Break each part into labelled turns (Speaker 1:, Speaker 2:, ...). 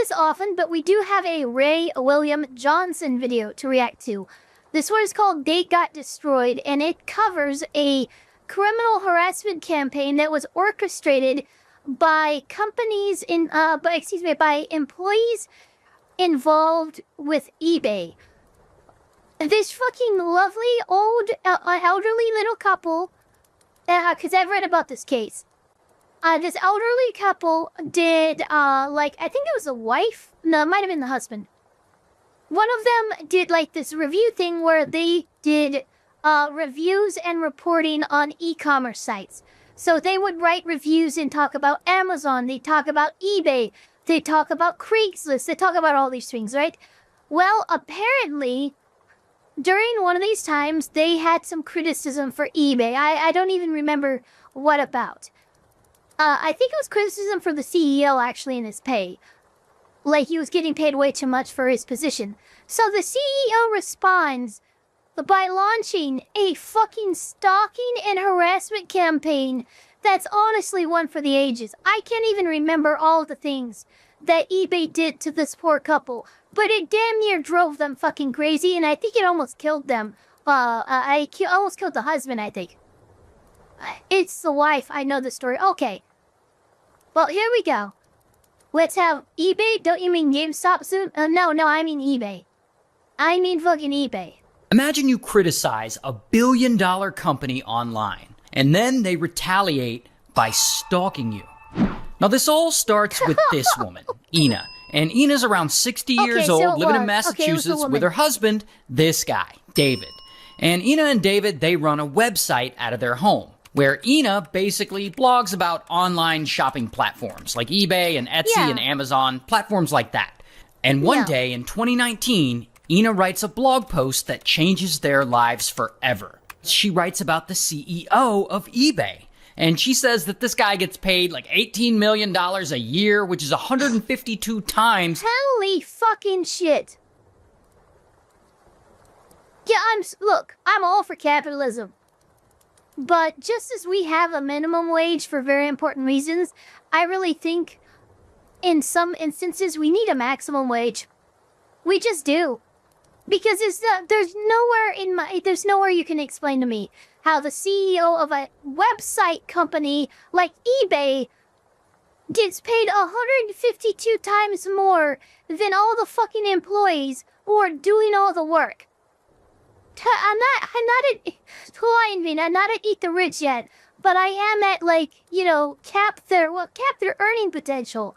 Speaker 1: this often, but we do have a Ray William Johnson video to react to. This one is called Date Got Destroyed, and it covers a criminal harassment campaign that was orchestrated by by employees involved with eBay. This fucking lovely old elderly little couple, because I've read about this case. This elderly couple did, I think it was the wife? No, it might have been the husband. One of them did, this review thing where they did, reviews and reporting on e-commerce sites. So they would write reviews and talk about Amazon, they talk about eBay, they talk about Craigslist, they talk about all these things, right? Well, apparently, during one of these times, they had some criticism for eBay. I don't even remember what about. I think it was criticism for the CEO, actually, in his pay. Like, he was getting paid way too much for his position. So the CEO responds by launching a fucking stalking and harassment campaign that's honestly one for the ages. I can't even remember all the things that eBay did to this poor couple, but it damn near drove them fucking crazy, and I think it almost killed them. Almost killed the husband, I think. It's the wife, I know the story. Okay. Well, here we go. Let's have eBay. Don't you mean GameStop soon? No, I mean eBay. I mean fucking eBay.
Speaker 2: Imagine you criticize a billion-dollar company online, and then they retaliate by stalking you. Now, this all starts with this woman, Ina. And Ina's around 60 years old, living in Massachusetts with her husband, this guy, David. And Ina and David, they run a website out of their home, where Ina basically blogs about online shopping platforms like eBay and Etsy and Amazon, platforms like that. And one day in 2019, Ina writes a blog post that changes their lives forever. She writes about the CEO of eBay. And she says that this guy gets paid like $18 million a year, which is 152 times.
Speaker 1: Holy fucking shit. Yeah, look, I'm all for capitalism. But just as we have a minimum wage for very important reasons, I really think in some instances we need a maximum wage. We just do. Because there's nowhere you can explain to me how the CEO of a website company like eBay gets paid 152 times more than all the fucking employees who are doing all the work. I'm not at Eat the Rich yet, but I am at cap their earning potential.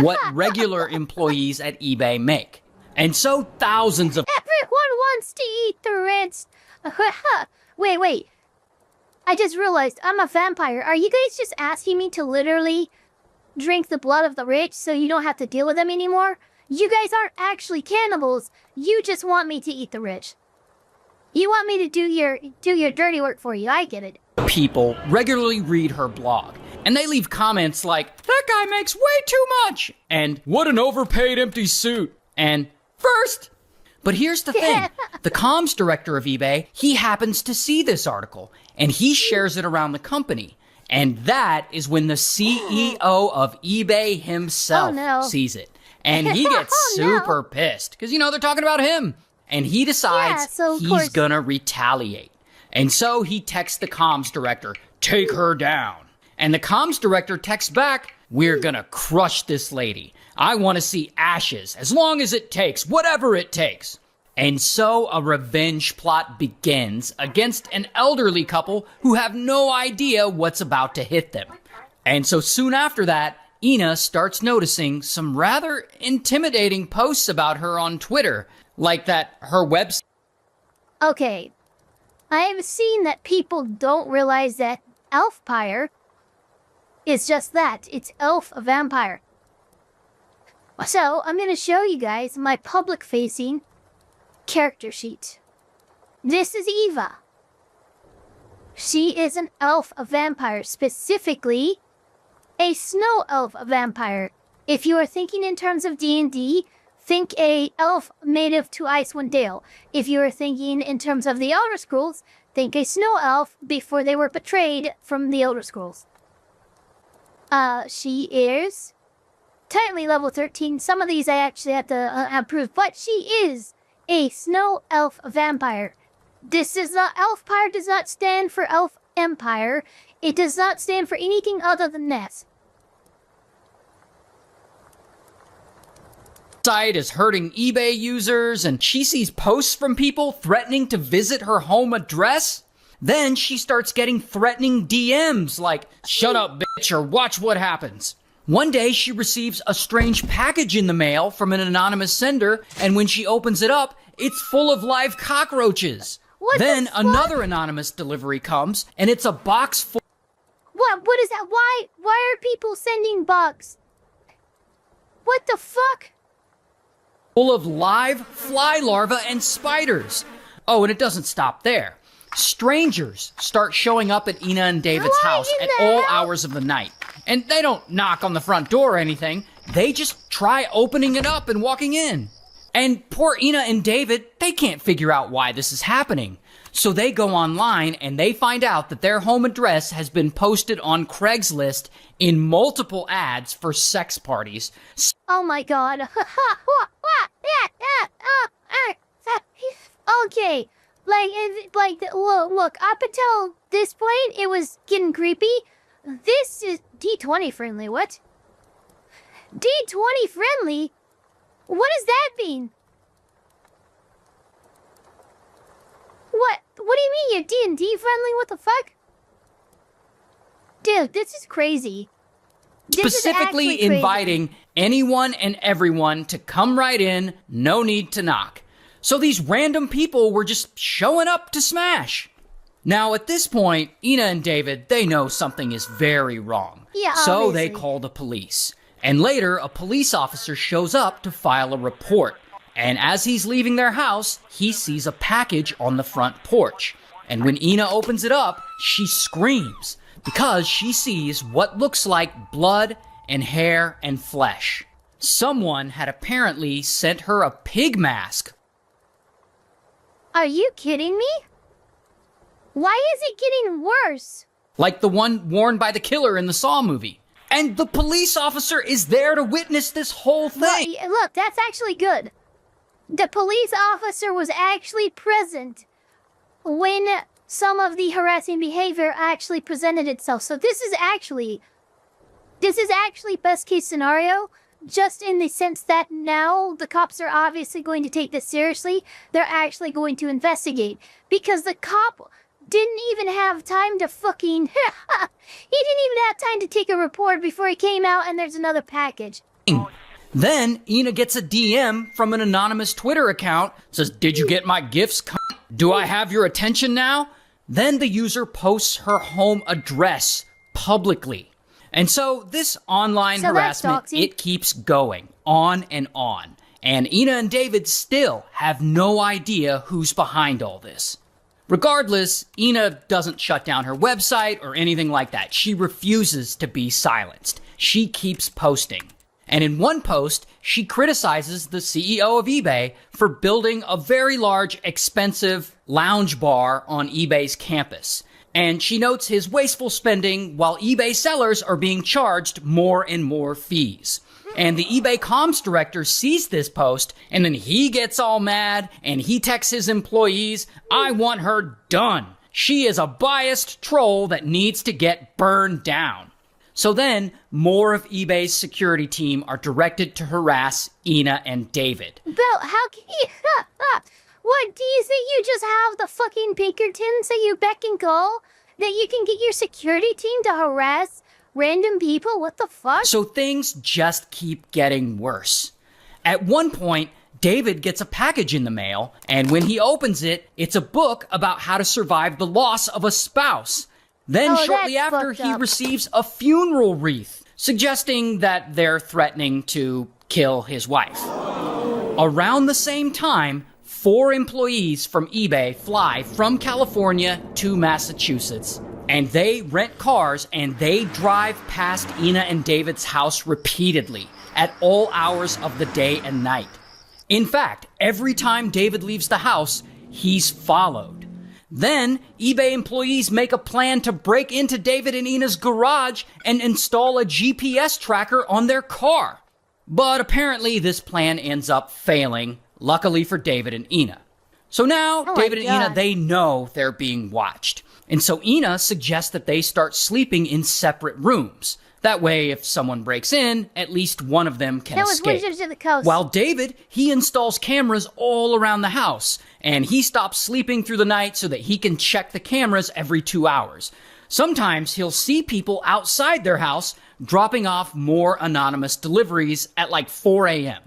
Speaker 2: What regular employees at eBay make. And so thousands of...
Speaker 1: Everyone wants to eat the rich. Wait. I just realized I'm a vampire. Are you guys just asking me to literally drink the blood of the rich so you don't have to deal with them anymore? You guys aren't actually cannibals. You just want me to eat the rich. You want me to do your dirty work for you. I get it.
Speaker 2: People regularly read her blog, and they leave comments like, "That guy makes way too much," and "What an overpaid empty suit," and "First." But here's the thing. The comms director of eBay, he happens to see this article, and he shares it around the company. And that is when the CEO of eBay himself sees it. And he gets super pissed, because, they're talking about him. And he decides he's gonna retaliate. And so he texts the comms director, "Take her down." And the comms director texts back, "We're gonna crush this lady. I want to see ashes, as long as it takes, whatever it takes." And so a revenge plot begins against an elderly couple who have no idea what's about to hit them. And so soon after that, Ina starts noticing some rather intimidating posts about her on Twitter, like that her website...
Speaker 1: Okay, I have seen that people don't realize that Elfpire is just that. It's Elf, a vampire. So, I'm going to show you guys my public-facing character sheet. This is Eva. She is an elf, a vampire, specifically a snow elf, a vampire. If you are thinking in terms of D&D, think a elf native to Icewind Dale. If you are thinking in terms of the Elder Scrolls, think a snow elf before they were betrayed from the Elder Scrolls. She is technically level 13. Some of these I actually have to approve, but she is a snow elf vampire. This is not Elfpire does not stand for Elf Empire. It does not stand for anything other than that.
Speaker 2: Site is hurting eBay users, and she sees posts from people threatening to visit her home address. Then she starts getting threatening DMs like, "Shut up, bitch," or "Watch what happens." One day she receives a strange package in the mail from an anonymous sender, and when she opens it up, it's full of live cockroaches. Then another anonymous delivery comes, and it's a box full.
Speaker 1: What is that? Why are people sending bugs? What the fuck?
Speaker 2: Full of live fly larvae and spiders. Oh, and it doesn't stop there. Strangers start showing up at Ina and David's house at all hours of the night. And they don't knock on the front door or anything. They just try opening it up and walking in. And poor Ina and David, they can't figure out why this is happening. So they go online and they find out that their home address has been posted on Craigslist in multiple ads for sex parties.
Speaker 1: Oh my god. Okay. Look, up until this point, it was getting creepy. This is D20 friendly, what? D20 friendly? What does that mean? What do you mean you're D&D friendly? What the fuck? Dude, this is crazy.
Speaker 2: Specifically inviting anyone and everyone to come right in, no need to knock. So these random people were just showing up to smash. Now at this point, Ina and David, they know something is very wrong.
Speaker 1: Yeah,
Speaker 2: so
Speaker 1: obviously.
Speaker 2: they call the police. And later, a police officer shows up to file a report. And as he's leaving their house, he sees a package on the front porch. And when Ina opens it up, she screams because she sees what looks like blood and hair and flesh. Someone had apparently sent her a pig mask.
Speaker 1: Are you kidding me? Why is it getting worse?
Speaker 2: Like the one worn by the killer in the Saw movie. And the police officer is there to witness this whole thing.
Speaker 1: Well, look, that's actually good. The police officer was actually present when some of the harassing behavior actually presented itself. So this is actually best case scenario, just in the sense that now the cops are obviously going to take this seriously. They're actually going to investigate, because the cop didn't even have time to fucking... he didn't even have time to take a report before he came out and there's another package.
Speaker 2: Then Ina gets a DM from an anonymous Twitter account. Says, "Did you get my gifts? Do I have your attention now?" Then the user posts her home address publicly. And so this online harassment, it keeps going on and on. And Ina and David still have no idea who's behind all this. Regardless, Ina doesn't shut down her website or anything like that. She refuses to be silenced. She keeps posting. And in one post, she criticizes the CEO of eBay for building a very large, expensive lounge bar on eBay's campus. And she notes his wasteful spending while eBay sellers are being charged more and more fees. And the eBay comms director sees this post, and then he gets all mad, and he texts his employees, "I want her done. She is a biased troll that needs to get burned down." So then, more of eBay's security team are directed to harass Ina and David.
Speaker 1: Bill, how can you... What, do you think you just have the fucking Pinkertons that you beck and call? That you can get your security team to harass random people? What the fuck?
Speaker 2: So things just keep getting worse. At one point, David gets a package in the mail, and when he opens it, it's a book about how to survive the loss of a spouse. Then shortly after, he receives a funeral wreath, suggesting that they're threatening to kill his wife. Around the same time, 4 employees from eBay fly from California to Massachusetts, and they rent cars and they drive past Ina and David's house repeatedly at all hours of the day and night. In fact, every time David leaves the house, he's followed. Then, eBay employees make a plan to break into David and Ina's garage and install a GPS tracker on their car. But apparently this plan ends up failing, luckily for David and Ina. So now, David and Ina, they know they're being watched. And so Ina suggests that they start sleeping in separate rooms. That way, if someone breaks in, at least one of them can escape.
Speaker 1: To the coast.
Speaker 2: While David, he installs cameras all around the house, and he stops sleeping through the night so that he can check the cameras every 2 hours. Sometimes he'll see people outside their house dropping off more anonymous deliveries at like 4 a.m.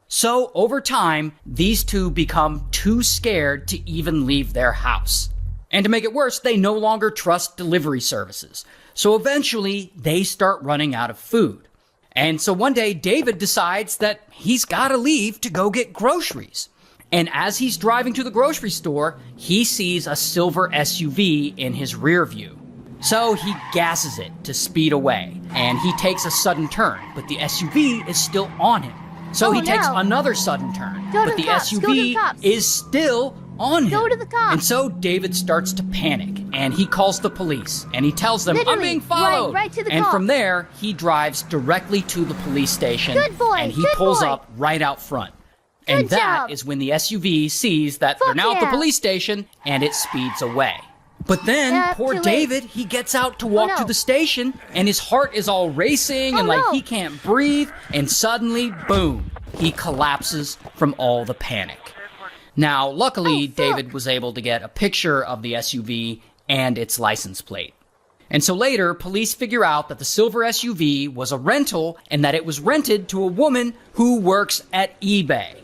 Speaker 2: So over time, these two become too scared to even leave their house. And to make it worse, they no longer trust delivery services. So eventually, they start running out of food. And so one day, David decides that he's got to leave to go get groceries. And as he's driving to the grocery store, he sees a silver SUV in his rear view. So he gasses it to speed away, and he takes a sudden turn, but the SUV is still on him. So he takes another sudden turn, but the SUV is still on him.
Speaker 1: Go to the cops.
Speaker 2: And so David starts to panic, and he calls the police, and he tells them, I'm being followed.
Speaker 1: Right to the
Speaker 2: and
Speaker 1: cops.
Speaker 2: from there, he drives directly to the police station,
Speaker 1: Good boy,
Speaker 2: and he
Speaker 1: good
Speaker 2: pulls
Speaker 1: boy.
Speaker 2: up right out front. And
Speaker 1: Good
Speaker 2: that
Speaker 1: job.
Speaker 2: is when the SUV sees that they're now at the police station, and it speeds away. But then, poor
Speaker 1: too late.
Speaker 2: David, he gets out to walk to the station, and his heart is all racing, and like he can't breathe, and suddenly, boom, he collapses from all the panic. Now, luckily, David was able to get a picture of the SUV and its license plate. And so later, police figure out that the silver SUV was a rental and that it was rented to a woman who works at eBay.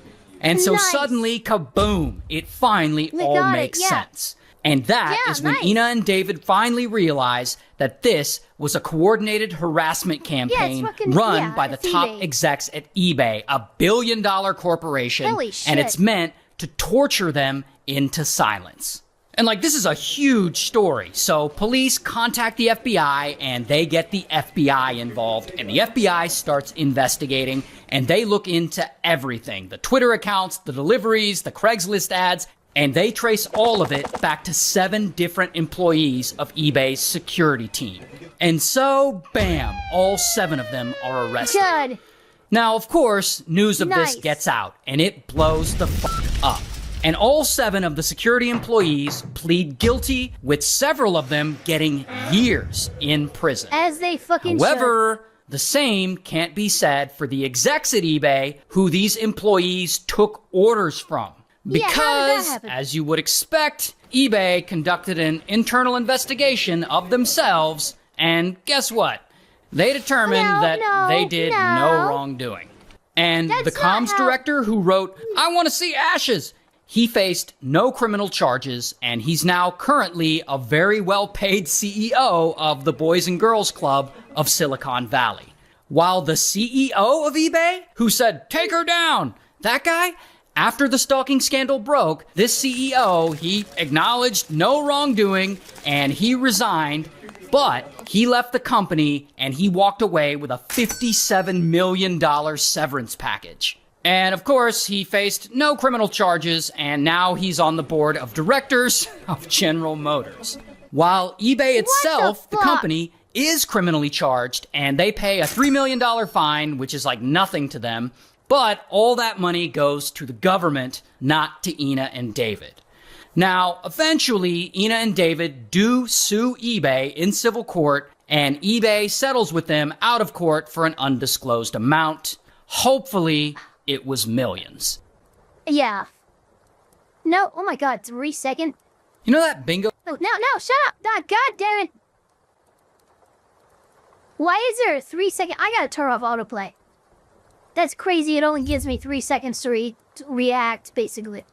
Speaker 2: And so suddenly, kaboom, it finally all makes sense. And that is when Ina and David finally realize that this was a coordinated harassment campaign run by the top execs at eBay, a billion-dollar corporation,
Speaker 1: Holy shit.
Speaker 2: and it's meant to torture them into silence. And like, this is a huge story. So police contact the FBI and they get the FBI involved, and the FBI starts investigating, and they look into everything. The Twitter accounts, the deliveries, the Craigslist ads, and they trace all of it back to 7 different employees of eBay's security team. And so, bam, all 7 of them are arrested.
Speaker 1: Good.
Speaker 2: Now, of course, news of this gets out, and it blows the f*** up. And all 7 of the security employees plead guilty, with several of them getting years in prison.
Speaker 1: As they fucking
Speaker 2: However, the same can't be said for the execs at eBay who these employees took orders from.
Speaker 1: Yeah, how did that
Speaker 2: Because,
Speaker 1: happen?
Speaker 2: as you would expect, eBay conducted an internal investigation of themselves, and guess what? They determined that they did no wrongdoing. And the comms director who wrote, I want to see ashes, he faced no criminal charges, and he's now currently a very well-paid CEO of the Boys and Girls Club of Silicon Valley. While the CEO of eBay, who said, take her down, that guy, after the stalking scandal broke, this CEO, he acknowledged no wrongdoing, and he resigned, but he left the company, and he walked away with a $57 million severance package. And of course, he faced no criminal charges, and now he's on the board of directors of General Motors. While eBay itself, the company, is criminally charged, and they pay a $3 million fine, which is like nothing to them, but all that money goes to the government, not to Ina and David. Now, eventually, Ina and David do sue eBay in civil court, and eBay settles with them out of court for an undisclosed amount. Hopefully, it was millions.
Speaker 1: Yeah. No, oh my god, 3 seconds.
Speaker 2: You know that bingo?
Speaker 1: No, shut up. God damn it. Why is there a 3 second? I gotta turn off autoplay. That's crazy. It only gives me 3 seconds to react, basically.